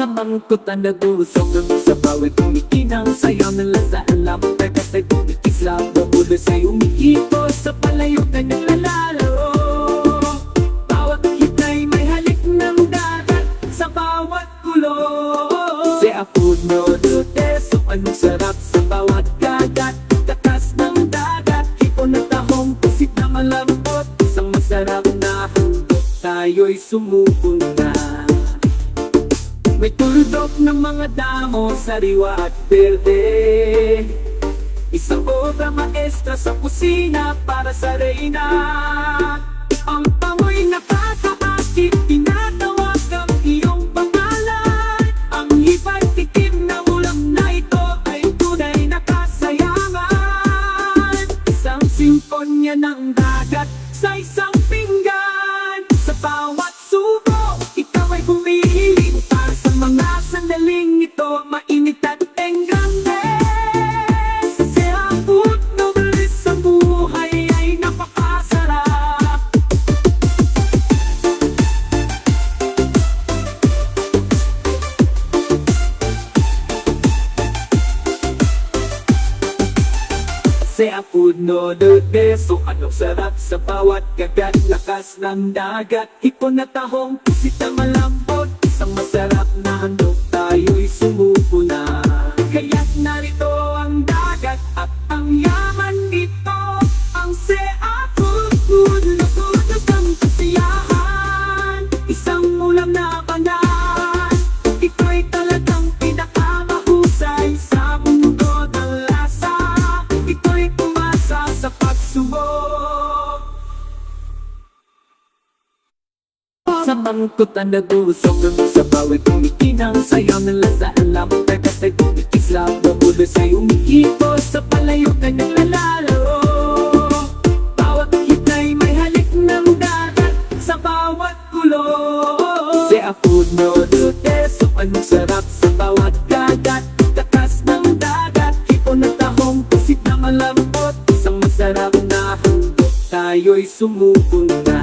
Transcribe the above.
Sa mangkutan na tusok ng sa bawat umikinang sayaw ng lasa. Alam mo tagat ay tumikislap na ulo sa'y umihito sa palayo ka naglalaro. Bawat hitay may halik ng dagat sa bawat gulo. Si Apuno Dutes, so anong sarap sa bawat kagat. Takas ng dagat, hipon at tahong pusit na malambot. Isang masarap na handog, tayo'y sumuko na. May tuldok ng mga damo, sariwa at berde. Isang obra maestra sa kusina para sa reyna. Ang pangoy nakakaakit, tinatawag ang iyong pangalan. Ang hibay tikim na ulam na ito ay tunay na kasayangan. Isang simponya ng dagat sa isang pinggan. Sa bawat subo, ikaw ay humihiling para sa mga sandaling ito, mainit at engrande. Sa seaput nobles sa buhay ay napakasarap. Seafood noodles, so anong sarap sa bawat kagat. Lakas ng dagat, hipon na tahong pusit na malambot. Isang masarap na handog, tayo'y sumuko na. Kaya't narito ang dagat at ang yaman nito. Ang seafood noodles ng kasiyahan. Isang ulam na banal, ito'y talagang pinakamahusay sa mundo ng lasa. Ito'y tumasa sa pagsubok. Sa mangkutan na tusok ng sa bawat umikinang sayaw ng lasa. Alam mo tagat ay tumikislap na ulo sa'y umihito sa palayo ka naglalaro. Bawat hitay may halik ng dagat sa bawat gulo. Si Apuno Dutes, so anong sarap sa bawat kagat. Takas ng dagat, hipon at tahong pusit na malambot. Isang masarap na handog, tayo'y sumuko na.